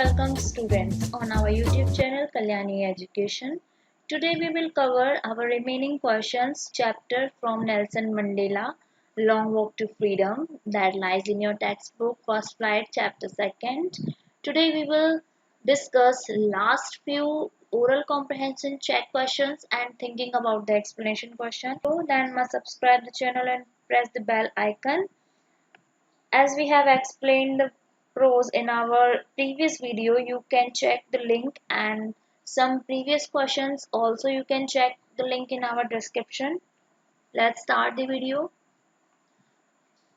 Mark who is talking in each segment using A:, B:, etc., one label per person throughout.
A: welcome students on our YouTube channel Kalyani Education. Today we will cover our remaining questions chapter from Nelson Mandela Long Walk to Freedom that lies in your textbook First Flight chapter 2nd. Today we will discuss last few oral comprehension check questions and thinking about the explanation question. So then must subscribe the channel and press the bell icon. As we have explained the pros in our previous video, you can check the link and some previous questions also you can check the link in our description. Let's start the video.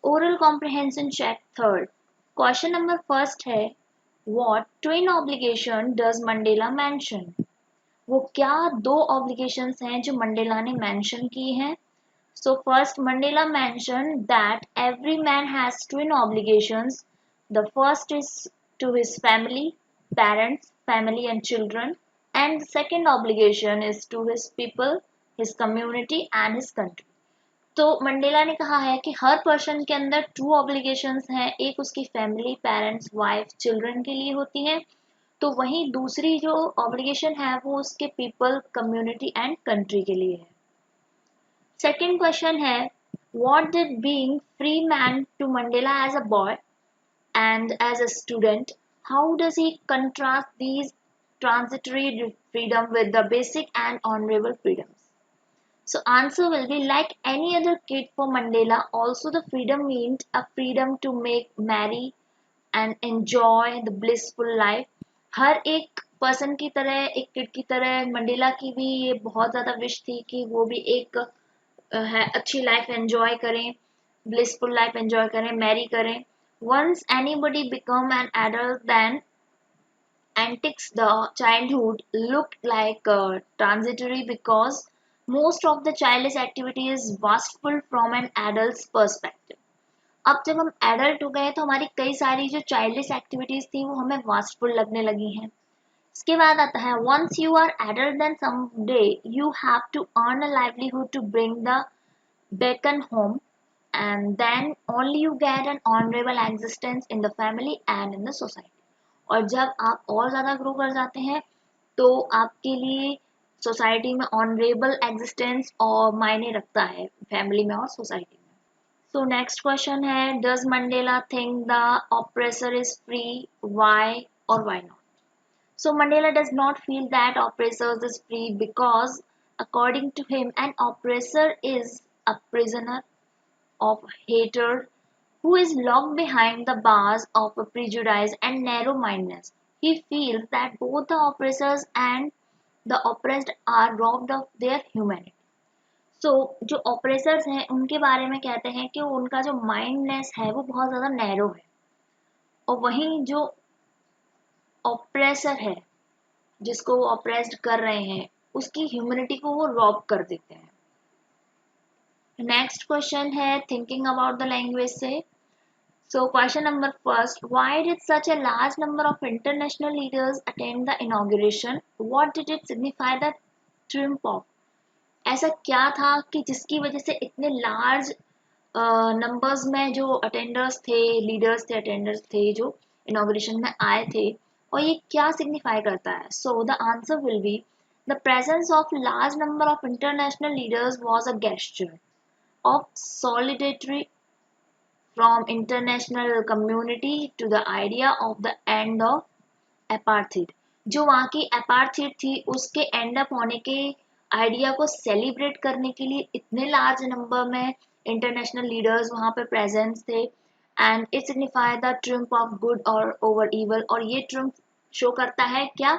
A: Oral comprehension check third. Question number first है What twin obligation does Mandela mention? वो क्या दो obligations हैं जो Mandela ने mention की हैं? So first Mandela mentioned that every man has twin obligations. The first is to his family, parents, family and children, and the second obligation is to his people, his community and his country. तो Mandela ने कहा है कि हर person के अंदर to obligations हैं, एक उसकी फैमिली, पेरेंट्स, वाइफ, चिल्ड्रन के लिए होती हैं, तो वहीं दूसरी जो ऑब्लिगेशन है वो उसके पीपल, कम्युनिटी एंड कंट्री के लिए है. Second question है What did being free man to Mandela as a boy and as a student, how does he contrast these transitory freedom with the basic and honorable freedoms? So answer will be like any other kid for Mandela, also the freedom meant a freedom to make merry and enjoy the blissful life. हर एक person की तरह, एक kid की तरह Mandela की भी ये बहुत ज़्यादा विश थी कि वो भी एक है अच्छी लाइफ एंजॉय करें, ब्लिसफुल लाइफ एंजॉय करें, मैरी करें. Once anybody become an adult, then antics the childhood looked like transitory because most of the childish activity is wasteful from an adult's perspective. अब जब हम एडल्ट हो गए तो हमारी कई सारी जो चाइल्डिश एक्टिविटीज थी वो हमें वास्टफुल लगने लगी हैं. इसके बाद आता है once you are adult then someday you have to earn a livelihood to bring the bacon home and then only you get an honorable existence in the family and in the society. और जब आप और ज़्यादा grow कर जाते हैं तो आपके लिए सोसाइटी में ऑनरेबल एग्जिस्टेंस और मायने रखता है फैमिली में और सोसाइटी में. So next question है Does Mandela think the oppressor is free? Why or why not? So Mandela does not feel that oppressors is free because according to him an oppressor is a prisoner of hatred who is locked behind the bars of a prejudice and narrow-mindedness. He feels that both the oppressors and the oppressed are robbed of their humanity. So जो oppressors हैं उनके बारे में कहते हैं कि उनका जो mindness है वो बहुत ज़्यादा narrow है और वहीं जो ऑप्रेसर है जिसको वो ऑप्रेस्ड कर रहे हैं उसकी ह्यूमैनिटी को वो रॉब कर देते हैं. नेक्स्ट क्वेश्चन है थिंकिंग अबाउट द लैंग्वेज से. So question number first why did such a large number of international leaders attend the inauguration? What did it signify the triumph of? ऐसा क्या था कि जिसकी वजह से इतने लार्ज नंबर्स में जो अटेंडर्स थे, लीडर्स थे, अटेंडर्स थे जो इनॉग्रेशन में आए थे और ये क्या सिग्निफाई करता है? So the answer will be the presence of large number of international leaders was a gesture of solidarity from international community to the idea of the end of apartheid. जो वहाँ की एपार्थीड थी उसके एंड अप होने के idea को celebrate करने के लिए इतने लार्ज नंबर में इंटरनेशनल लीडर्स वहाँ पे प्रेजेंट थे and it signify the triumph of good और ओवर इवल. और ये ट्रिम्प शो करता है क्या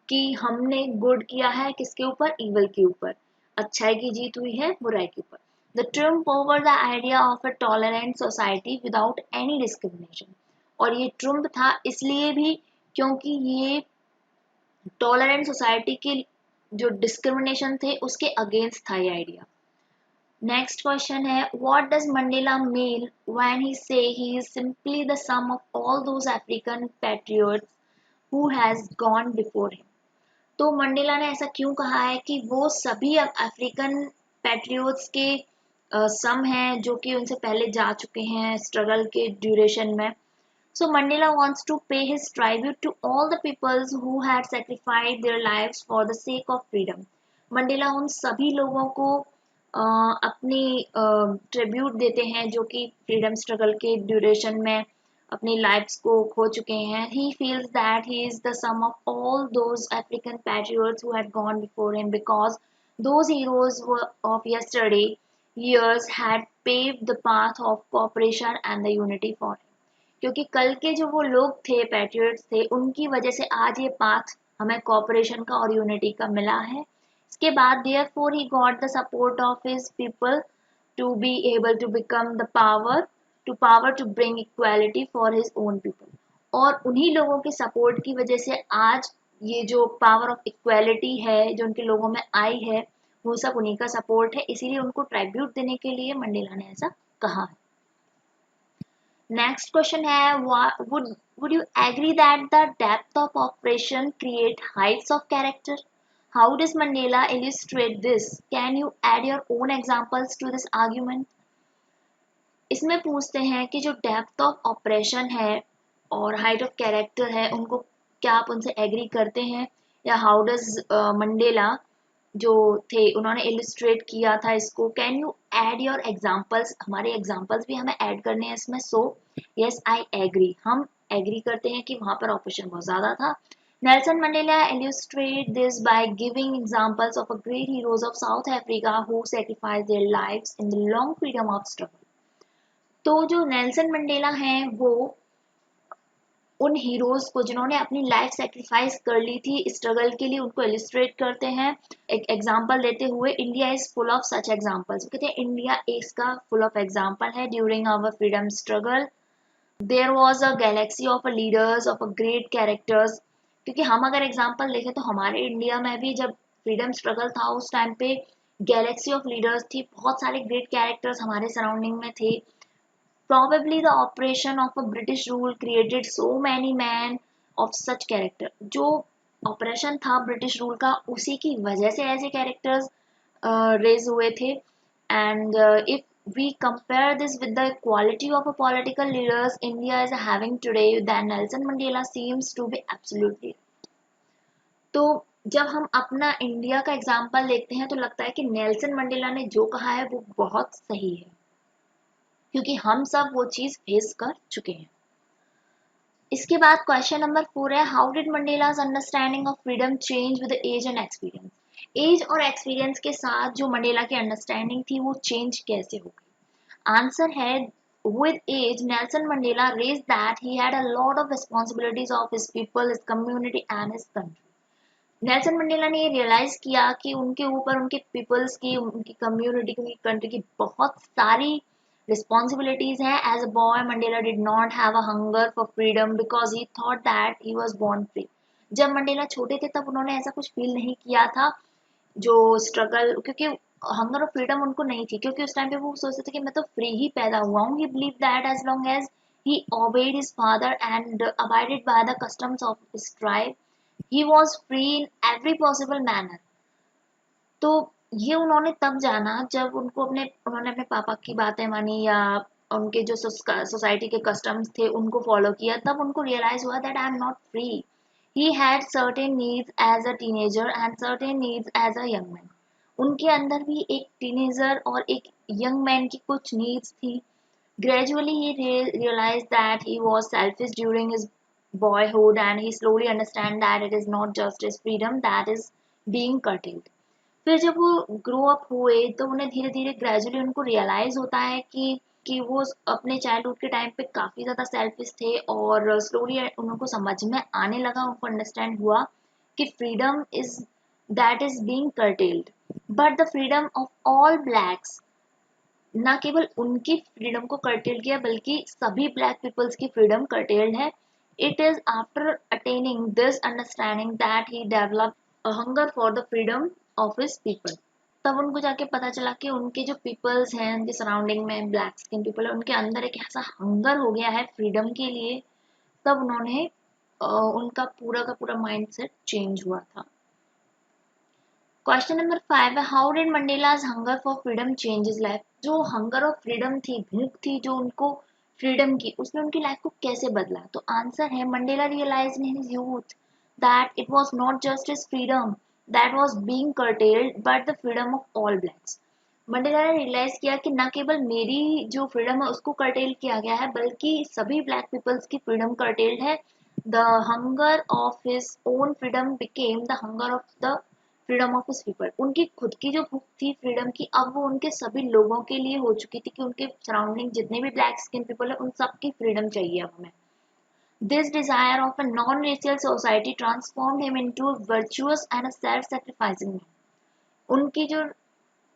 A: कि हमने गुड किया है किसके ऊपर? इवल के ऊपर. अच्छाई की जीत हुई है बुराई के ऊपर. The triumph over the idea of a tolerant society without any discrimination. और ये ट्रिम्प था इसलिए भी क्योंकि ये टॉलरेंट सोसाइटी के जो डिस्क्रिमिनेशन थे उसके अगेंस्ट था ये आइडिया. नेक्स्ट क्वेश्चन है what does Mandela mean when he say he is simply the sum of all those African patriots who has gone before him? तो मंडेला ने ऐसा क्यों कहा है कि वो सभी अफ्रीकन पैट्रियट्स के सम हैं जो कि उनसे पहले जा चुके हैं स्ट्रगल के ड्यूरेशन में. So Mandela wants to pay his tribute to all the peoples who had sacrificed their lives for the sake of freedom. Mandela उन सभी लोगों को अपनी ट्रिब्यूट देते हैं जो कि फ्रीडम स्ट्रगल के ड्यूरेशन में अपनी लाइफ्स को खो चुके हैं. He feels that he is the sum of all those African patriots who had gone before him because those heroes of yesterday years had paved the path of cooperation and the unity for him. क्योंकि कल के जो वो लोग थे patriots थे उनकी वजह से आज ये पाथ हमें कॉपरेशन का और यूनिटी का मिला है. इसके बाद therefore he got the support of his people to be able to become the power to bring equality for his own people. और उन्हीं लोगों के सपोर्ट की वजह से आज ये जो पावर ऑफ इक्वालिटी है जो उनके लोगों में आई है वो सब उन्हीं का सपोर्ट है. इसीलिए उनको ट्राइब्यूट देने के लिए मंडेला ने ऐसा कहा है. नेक्स्ट क्वेश्चन है would you agree that the depth of operation create heights of character? How does Mandela illustrate this? Can you add your own examples to this argument? इसमें पूछते हैं कि जो डेप्थ ऑफ ऑपरेशन है और height of character है उनको क्या आप उनसे एग्री करते हैं या हाउ डज मंडेला जो थे उन्होंने इलिस्ट्रेट किया था इसको. Can you add your examples. हमारे एग्जाम्पल्स भी हमें ऐड करने हैं इसमें. So yes I agree. हम एग्री करते हैं कि वहां पर ऑपरेशन बहुत ज्यादा था. Nelson Mandela illustrate this by giving examples of a great heroes of South Africa who sacrificed their lives in the long freedom of struggle. तो जो नेल्सन मंडेला हैं वो उन हीरोज को जिन्होंने अपनी लाइफ सेक्रीफाइस कर ली थी स्ट्रगल के लिए उनको इलिस्ट्रेट करते हैं एक एग्जांपल देते हुए. India is full of such examples. कहते हैं इंडिया इसका फुल ऑफ एग्जांपल है. During our freedom struggle there was a galaxy of leaders of a great characters. क्योंकि हम अगर एग्जांपल देखें तो हमारे इंडिया में भी जब फ्रीडम स्ट्रगल था उस टाइम पे गैलेक्सी ऑफ लीडर्स थी. बहुत सारे ग्रेट कैरेक्टर्स हमारे सराउंडिंग में थे. Probably the operation of a British rule created so many men of such character. जो ऑपरेशन था ब्रिटिश रूल का उसी की वजह से ऐसे कैरेक्टर्स रेज हुए थे. And if we compare this with the quality of a political leaders India is having today, then Nelson Mandela seems to be absolutely. तो जब हम अपना इंडिया का एग्जाम्पल देखते हैं तो लगता है कि नेल्सन मंडेला ने जो कहा है वो बहुत सही है क्योंकि हम सब वो चीज फेस कर चुके हैं. इसके बाद क्वेश्चन नंबर 4 है how did Mandela's understanding of freedom change with age and experience. Age और एक्सपीरियंस के साथ जो मंडेला की अंडरस्टैंडिंग थी वो चेंज कैसे हो गई. आंसर है with age Nelson Mandela realized that he had a lot of responsibilities of his people, his community and his country. Nelson Mandela ने ये रियलाइज किया कि उनके ऊपर उनके पीपल्स की उनकी कम्युनिटी की उनकी कंट्री की बहुत सारी responsibilities हैं. As a boy, Mandela did not have a hunger for freedom because he thought that he was born free. जब मंडेला छोटे थे तब उन्होंने ऐसा कुछ फील नहीं किया था जो स्ट्रगल क्योंकि हंगर और फ्रीडम उनको नहीं थी क्योंकि उस टाइम पे वो सोचते थे कि मैं तो फ्री ही पैदा हुआ हूँ. He believed that as long as he obeyed his father and abided by the customs of his tribe, he was free in every possible manner. तो ये उन्होंने तब जाना जब उन्होंने अपने पापा की बातें मानी या उनके जो सोसाइटी के कस्टम्स थे उनको फॉलो किया. तब उनको रियलाइज हुआ that I am not free. He had certain needs as a teenager and certain needs as a young man. उनके अंदर भी एक टीनेजर और एक यंग मैन की कुछ नीड्स थी. Gradually he realized that he was selfish during his boyhood and he slowly understand that it is not just his freedom that is being curtailed. फिर जब वो ग्रो अप हुए तो उन्हें धीरे धीरे ग्रेजुअली उनको रियलाइज होता है कि वो अपने चाइल्डहुड के टाइम पे काफी ज्यादा सेल्फिश थे और स्लोली उनको समझ में आने लगा उनको अंडरस्टैंड हुआ कि freedom is that is being curtailed but the freedom of all blacks. ना केवल उनकी फ्रीडम को कर्टेल किया बल्कि सभी ब्लैक पीपल्स की फ्रीडम कर्टेल्ड है. It is after attaining this understanding that he develop a hunger for the freedom of his people. तब उनको जाके पता चला कि उनके जो पीपल्स हैं उनके सराउंडिंग में ब्लैक स्किन पीपल है उनके अंदर एक ऐसा हंगर हो गया है फ्रीडम के लिए. तब उन्होंने उनका पूरा का पूरा माइंडसेट चेंज हुआ था. क्वेश्चन नंबर 5 है how did Mandela's hunger for freedom change his life. जो हंगर ऑफ फ्रीडम थी भूख थी जो उनको फ्रीडम की, उसने उनकी लाइफ को कैसे बदला? तो आंसर है, Mandela realized in his youth that it was not just his freedom that was being curtailed but the freedom of all blacks. Mandela ने रियलाइज किया कि न केवल मेरी जो फ्रीडम है उसको कर्टेल किया गया है, बल्कि सभी ब्लैक पीपल्स की फ्रीडम कर्टेल्ड है. The hunger of his own freedom became the hunger of the freedom of his people. उनकी खुद की जो भूख थी फ्रीडम की, अब वो उनके सभी लोगों के लिए हो चुकी थी कि उनके सराउंडिंग जितने भी ब्लैक स्किन पीपल है उन सबकी फ्रीडम चाहिए अब हमें. This desire of a non-racial society transformed him into a virtuous and a self-sacrificing man. उनकी जो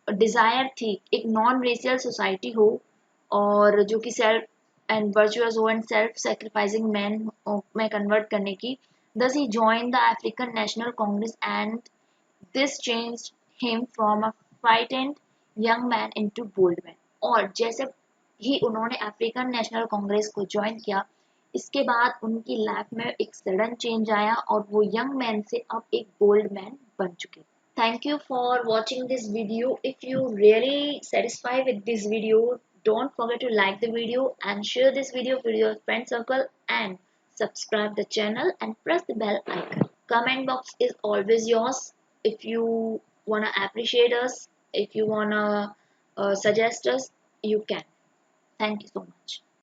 A: डिजायर थी एक नॉन रेशियल सोसाइटी हो और जो कि सेल्फ एंड वर्चुअस हो एंड सेल्फ सैक्रिफाइसिंग मैन में कन्वर्ट करने की. thus he joined the African National Congress and this changed him from a frightened young man into bold man. और जैसे ही उन्होंने अफ्रीकन नेशनल कांग्रेस को ज्वाइन किया, इसके बाद उनकी लाइफ में एक सडन चेंज आया और वो यंग मैन से अब एक बोल्ड मैन बन चुके. Thank you for watching this video. If you really satisfied with this video, don't forget to like the video and share this video with your friend circle and subscribe the channel and press the bell icon. Comment box is always yours. If you wanna appreciate us, if you wanna suggest us, you can. Thank you so much.